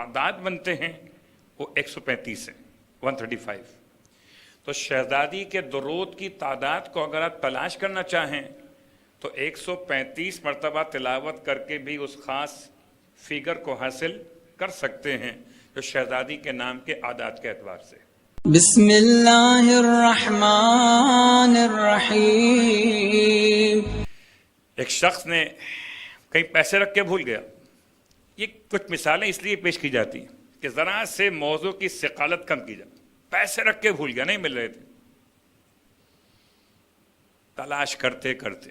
اعداد بنتے ہیں وہ 135 ہیں، 135۔ تو شہزادی کے درود کی تعداد کو اگر آپ تلاش کرنا چاہیں تو 135 مرتبہ تلاوت کر کے بھی اس خاص فگر کو حاصل کر سکتے ہیں جو شہزادی کے نام کے اعداد کے اعتبار سے۔ بسم اللہ الرحمن الرحیم۔ ایک شخص نے کہیں پیسے رکھ کے بھول گیا۔ یہ کچھ مثالیں اس لیے پیش کی جاتی ہیں کہ ذرا سے موضوع کی ثقالت کم کی جائے۔ پیسے رکھ کے بھول گیا، نہیں مل رہے تھے، تلاش کرتے کرتے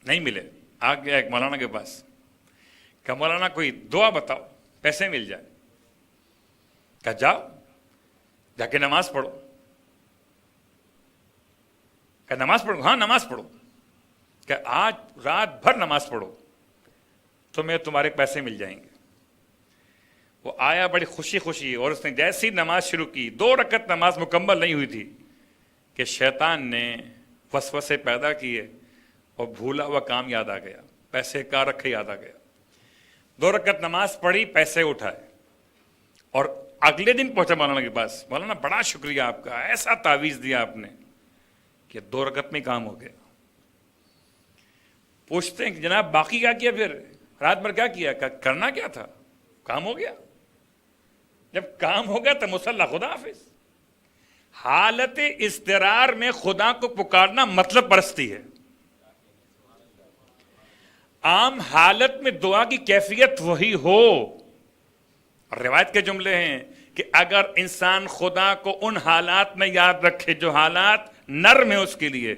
نہیں ملے، آ گیا ایک مولانا کے پاس کہ مولانا کوئی دعا بتاؤ پیسے مل جائے۔ کہ جاؤ جا کے نماز پڑھو۔ کہ نماز پڑھو؟ ہاں نماز پڑھو۔ کہ آج رات بھر نماز پڑھو تمہیں تمہارے پیسے مل جائیں گے۔ وہ آیا بڑی خوشی خوشی، اور اس نے جیسی نماز شروع کی، 2 رکعت نماز مکمل نہیں ہوئی تھی کہ شیطان نے وسوسے پیدا کیے اور بھولا ہوا کام یاد آ گیا، پیسے کا رکھے یاد آ گیا۔ 2 رکعت نماز پڑھی، پیسے اٹھائے، اور اگلے دن پہنچا مولانا کے پاس۔ مولانا بڑا شکریہ آپ کا، ایسا تعویذ دیا آپ نے کہ 2 رکعت میں کام ہو گیا۔ پوچھتے ہیں کہ جناب باقی کیا کیا، پھر رات بھر کیا کیا؟ کرنا کیا تھا، کام ہو گیا۔ جب کام ہو گیا تو مصلی خدا حافظ۔ حالت اضطرار میں خدا کو پکارنا مطلب پرستی ہے۔ عام حالت میں دعا کی کیفیت وہی ہو۔ روایت کے جملے ہیں کہ اگر انسان خدا کو ان حالات میں یاد رکھے جو حالات نرم ہیں اس کے لیے،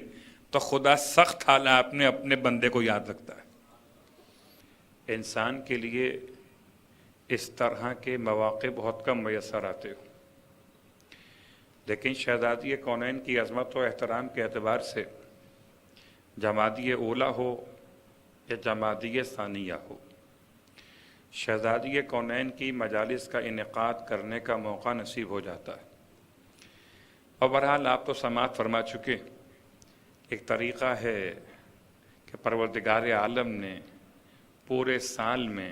تو خدا سخت حالات میں اپنے بندے کو یاد رکھتا ہے۔ انسان کے لیے اس طرح کے مواقع بہت کم میسر آتے ہو، لیکن شہزادی کونین کی عظمت و احترام کے اعتبار سے جمادی اولا ہو یا جمادی ثانیہ ہو، شہزادی کونین کی مجالس کا انعقاد کرنے کا موقع نصیب ہو جاتا ہے۔ اور بہرحال آپ تو سماعت فرما چکے، ایک طریقہ ہے کہ پروردگار عالم نے پورے سال میں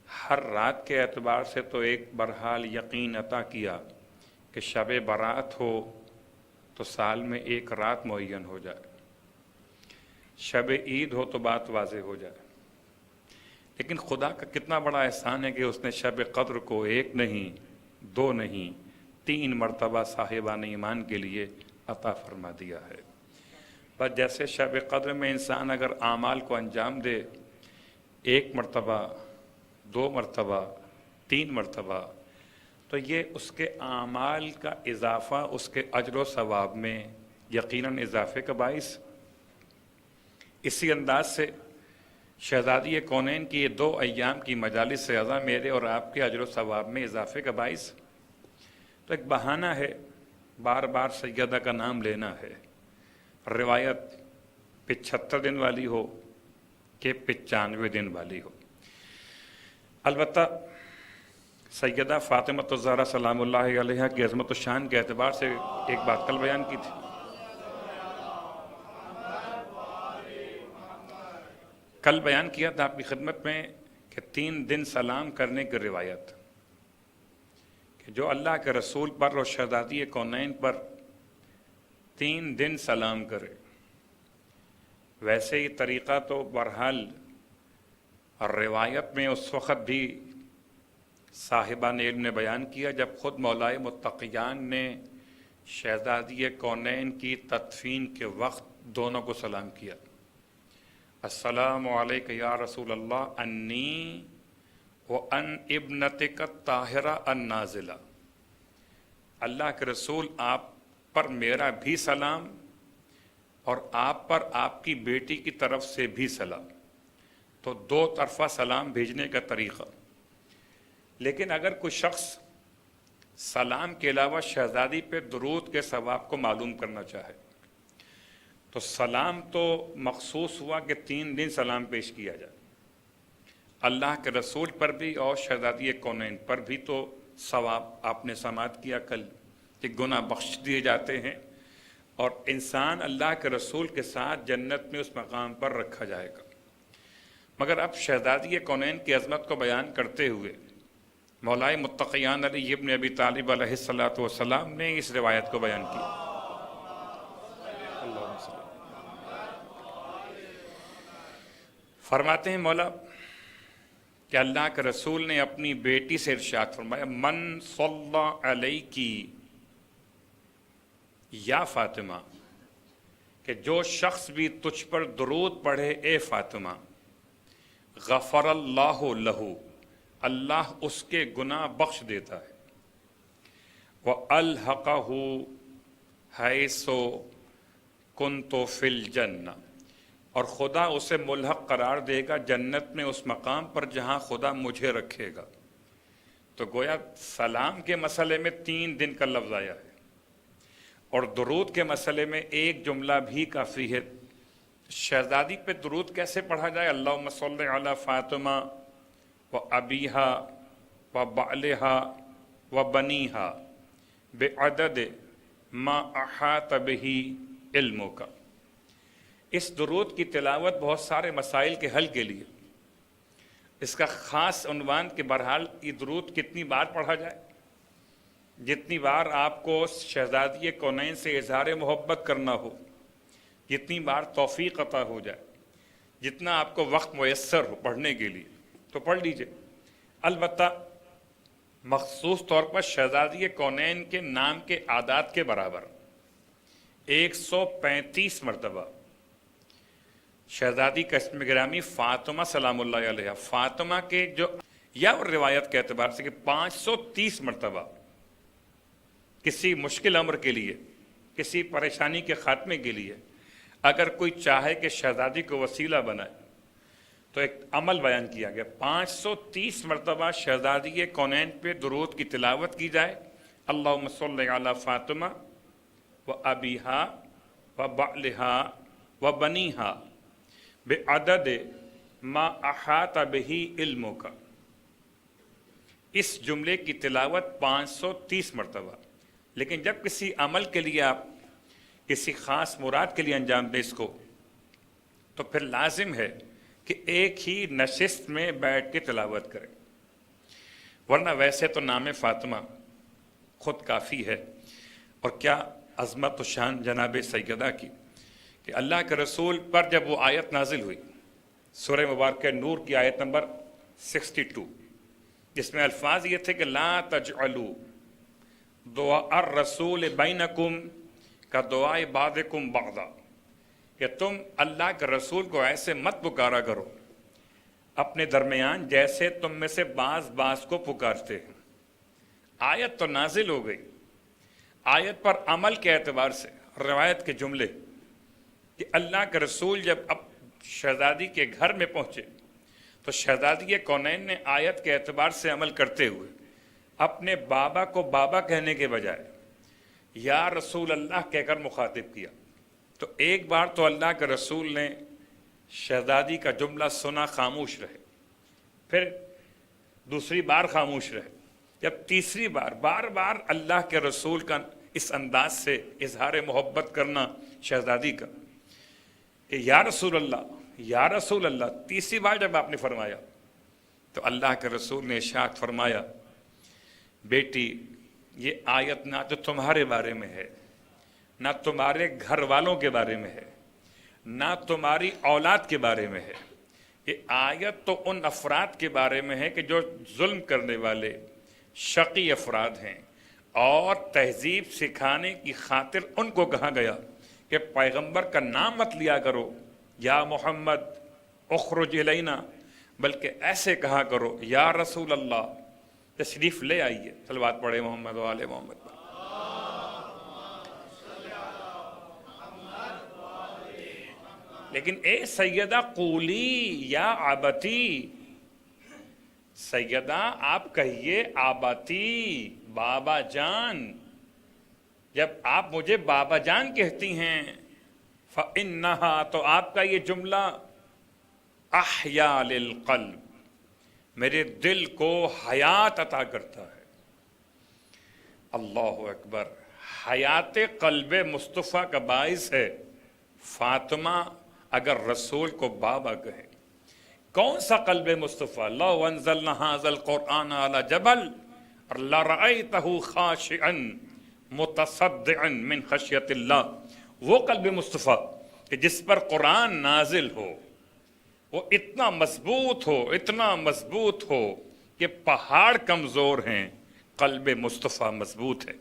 ہر رات کے اعتبار سے تو ایک برحال یقین عطا کیا کہ شب برات ہو تو سال میں ایک رات معین ہو جائے، شب عید ہو تو بات واضح ہو جائے۔ لیکن خدا کا کتنا بڑا احسان ہے کہ اس نے شب قدر کو 1 نہیں 2 نہیں 3 مرتبہ صاحبان ایمان کے لیے عطا فرما دیا ہے۔ بس جیسے شب قدر میں انسان اگر اعمال کو انجام دے 1 مرتبہ 2 مرتبہ 3 مرتبہ، تو یہ اس کے اعمال کا اضافہ اس کے اجر و ثواب میں یقیناً اضافے کا باعث۔ اسی انداز سے شہزادی کونین کی یہ 2 ایام کی مجالس سے زیادہ میرے اور آپ کے اجر و ثواب میں اضافے کا باعث۔ تو ایک بہانہ ہے، بار بار سیدہ کا نام لینا ہے۔ روایت 75 دن والی ہو کہ 95 دن والی ہو۔ البتہ سیدہ فاطمہ الزہرا سلام اللہ علیہا کی عظمت و شان کے اعتبار سے ایک بات کل بیان کی تھی۔ کل بیان کیا تھا آپ کی خدمت میں کہ 3 دن سلام کرنے کی روایت، کہ جو اللہ کے رسول پر اور شہزادی کونین پر 3 دن سلام کرے، ویسے ہی طریقہ تو بہرحال اور روایت میں اس وقت بھی صاحبان علم نے بیان کیا جب خود مولائے متقیان نے شہزادی کونین کی تدفین کے وقت دونوں کو سلام کیا۔ السلام علیک یا رسول اللہ انی وان ابنتک الطاہرہ النازلہ۔ اللہ کے رسول آپ پر میرا بھی سلام اور آپ پر آپ کی بیٹی کی طرف سے بھی سلام۔ تو 2 طرفہ سلام بھیجنے کا طریقہ۔ لیکن اگر کوئی شخص سلام کے علاوہ شہزادی پہ درود کے ثواب کو معلوم کرنا چاہے تو سلام تو مخصوص ہوا کہ 3 دن سلام پیش کیا جائے، اللہ کے رسول پر بھی اور شہزادی کونین پر بھی۔ تو ثواب آپ نے سماعت کیا کل کہ گناہ بخش دیے جاتے ہیں اور انسان اللہ کے رسول کے ساتھ جنت میں اس مقام پر رکھا جائے گا۔ مگر اب شہزادی کونین کی عظمت کو بیان کرتے ہوئے مولائے متقیان علی ابن ابی طالب علیہ الصلوۃ والسلام نے اس روایت کو بیان کیا۔ اللہم صلی فرماتے ہیں مولا کہ اللہ کے رسول نے اپنی بیٹی سے ارشاد فرمایا، من صلی علیکی یا فاطمہ، کہ جو شخص بھی تجھ پر درود پڑھے اے فاطمہ، غفر اللہ لہو، اللہ اس کے گناہ بخش دیتا ہے، وَأَلْحَقَهُ حَيْثُ كُنْتُ فِي الْجَنَّةِ، اور خدا اسے ملحق قرار دے گا جنت میں اس مقام پر جہاں خدا مجھے رکھے گا۔ تو گویا سلام کے مسئلے میں 3 دن کا لفظ آیا ہے، اور درود کے مسئلے میں ایک جملہ بھی کافی ہے۔ شہزادی پہ درود کیسے پڑھا جائے؟ اللہم صلی علی فاطمہ و ابیہا و بعلہا و بنیہا بعدد ما احاط بہ علمک۔ اس درود کی تلاوت بہت سارے مسائل کے حل کے لیے، اس کا خاص عنوان کہ بہرحال یہ درود کتنی بار پڑھا جائے، جتنی بار آپ کو شہزادی کونین سے اظہار محبت کرنا ہو، جتنی بار توفیق عطا ہو جائے، جتنا آپ کو وقت میسر ہو پڑھنے کے لیے تو پڑھ لیجئے۔ البتہ مخصوص طور پر شہزادی کونین کے نام کے اعداد کے برابر 135 مرتبہ شہزادی کا اسم گرامی فاطمہ سلام اللہ علیہ، فاطمہ کے جو یا روایت کے اعتبار سے کہ 530 مرتبہ کسی مشکل امر کے لیے، کسی پریشانی کے خاتمے کے لیے اگر کوئی چاہے کہ شہزادی کو وسیلہ بنائے تو ایک عمل بیان کیا گیا، 530 مرتبہ شہزادی کونین پہ درود کی تلاوت کی جائے، اللہم صلی علی فاطمہ و ابیہا و بعلہا و بنیہا بعدد ما احاط بہ علمک۔ اس جملے کی تلاوت 530 مرتبہ۔ لیکن جب کسی عمل کے لیے آپ کسی خاص مراد کے لیے انجام دیں اس کو، تو پھر لازم ہے کہ ایک ہی نشست میں بیٹھ کے تلاوت کریں، ورنہ ویسے تو نام فاطمہ خود کافی ہے۔ اور کیا عظمت و شان جناب سیدہ کی کہ اللہ کے رسول پر جب وہ آیت نازل ہوئی، سورہ مبارکہ نور کی آیت نمبر 62، جس میں الفاظ یہ تھے کہ لا تجعلوا دعاء الرسول بینکم کا دعائے بعضکم بعضا، کہ تم اللہ کے رسول کو ایسے مت پکارا کرو اپنے درمیان جیسے تم میں سے بعض کو پکارتے ہیں۔ آیت تو نازل ہو گئی، آیت پر عمل کے اعتبار سے روایت کے جملے کہ اللہ کے رسول جب اب شہزادی کے گھر میں پہنچے تو شہزادی کونین نے آیت کے اعتبار سے عمل کرتے ہوئے اپنے بابا کو بابا کہنے کے بجائے یا رسول اللہ کہہ کر مخاطب کیا۔ تو ایک بار تو اللہ کے رسول نے شہزادی کا جملہ سنا، خاموش رہے، پھر دوسری بار خاموش رہے، جب تیسری بار بار اللہ کے رسول کا اس انداز سے اظہار محبت کرنا شہزادی کا کہ یا رسول اللہ، تیسری بار جب آپ نے فرمایا تو اللہ کے رسول نے ارشاد فرمایا، بیٹی یہ آیت نہ تو تمہارے بارے میں ہے، نہ تمہارے گھر والوں کے بارے میں ہے، نہ تمہاری اولاد کے بارے میں ہے، یہ آیت تو ان افراد کے بارے میں ہے کہ جو ظلم کرنے والے شقی افراد ہیں، اور تہذیب سکھانے کی خاطر ان کو کہا گیا کہ پیغمبر کا نام مت لیا کرو یا محمد اخرج الینا، بلکہ ایسے کہا کرو یا رسول اللہ، تشریف لے آئیے، صلوات پڑھے محمد و آل محمد۔ لیکن اے سیدہ قولی یا آبتی، سیدہ آپ کہیے آباتی، بابا جان، جب آپ مجھے بابا جان کہتی ہیں فَإِنَّهَا، تو آپ کا یہ جملہ احیا للقلب، میرے دل کو حیات عطا کرتا ہے۔ اللہ اکبر، حیات قلب مصطفیٰ کا باعث ہے فاطمہ اگر رسول کو بابا کہے۔ کون سا قلب مصطفیٰ؟ لو انزلنا ھذا القرآن علی جبل لرأیتہ خاشعا متصدعا من خشیت اللہ. وہ قلب مصطفیٰ کہ جس پر قرآن نازل ہو وہ اتنا مضبوط ہو، اتنا مضبوط ہو کہ پہاڑ کمزور ہیں، قلب مصطفیٰ مضبوط ہے.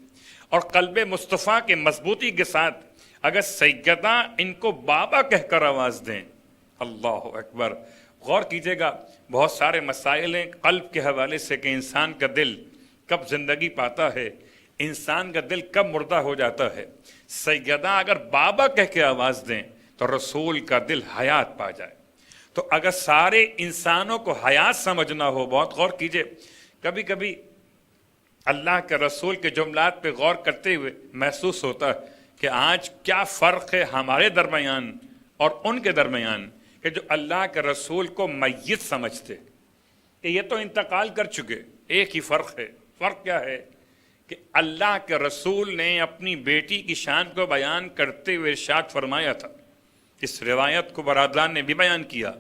اور قلب مصطفیٰ کے مضبوطی کے ساتھ اگر سیدہ ان کو بابا کہہ کر آواز دیں، اللہ اکبر. غور کیجئے گا، بہت سارے مسائل ہیں قلب کے حوالے سے کہ انسان کا دل کب زندگی پاتا ہے، انسان کا دل کب مردہ ہو جاتا ہے. سیدہ اگر بابا کہہ کے آواز دیں تو رسول کا دل حیات پا جائے. تو اگر سارے انسانوں کو حیات سمجھنا ہو، بہت غور کیجئے، کبھی کبھی اللہ کے رسول کے جملات پہ غور کرتے ہوئے محسوس ہوتا ہے کہ آج کیا فرق ہے ہمارے درمیان اور ان کے درمیان، کہ جو اللہ کے رسول کو میت سمجھتے کہ یہ تو انتقال کر چکے. ایک ہی فرق ہے. فرق کیا ہے؟ کہ اللہ کے رسول نے اپنی بیٹی کی شان کو بیان کرتے ہوئے ارشاد فرمایا تھا. اس روایت کو برادران نے بھی بیان کیا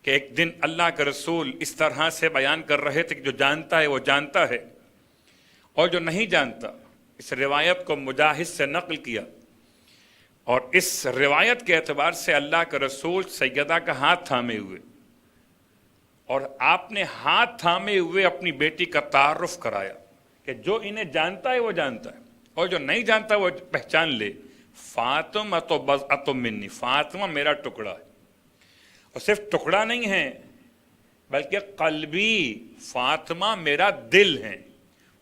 کہ ایک دن اللہ کے رسول اس طرح سے بیان کر رہے تھے کہ جو جانتا ہے وہ جانتا ہے اور جو نہیں جانتا. اس روایت کو مجاہد سے نقل کیا اور اس روایت کے اعتبار سے اللہ کے رسول سیدہ کا ہاتھ تھامے ہوئے اور آپ نے ہاتھ تھامے ہوئے اپنی بیٹی کا تعارف کرایا کہ جو انہیں جانتا ہے وہ جانتا ہے اور جو نہیں جانتا وہ پہچان لے. فاطمہ تو بضعۃ منی، فاطمہ میرا ٹکڑا ہے. اور صرف ٹکڑا نہیں ہے بلکہ قلبی، فاطمہ میرا دل ہے.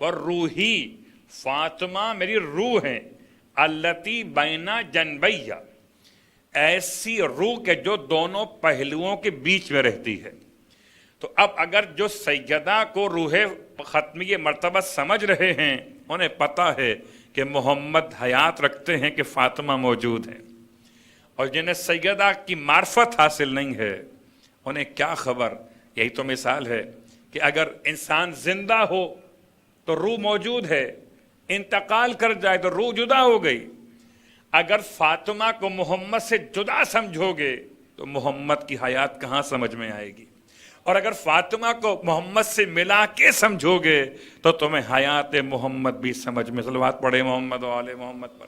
اور روحی، فاطمہ میری روح ہے. التی بین جنبیہ، ایسی روح کے جو دونوں پہلوؤں کے بیچ میں رہتی ہے. تو اب اگر جو سیدہ کو روح ختمی مرتبہ سمجھ رہے ہیں، انہیں پتہ ہے کہ محمد حیات رکھتے ہیں کہ فاطمہ موجود ہیں. اور جنہیں سیدہ کی معرفت حاصل نہیں ہے انہیں کیا خبر. یہی تو مثال ہے کہ اگر انسان زندہ ہو تو روح موجود ہے، انتقال کر جائے تو روح جدا ہو گئی. اگر فاطمہ کو محمد سے جدا سمجھو گے تو محمد کی حیات کہاں سمجھ میں آئے گی. اور اگر فاطمہ کو محمد سے ملا کے سمجھو گے تو تمہیں حیات محمد بھی سمجھ میں. صلوات پڑھے محمد و آل محمد پر.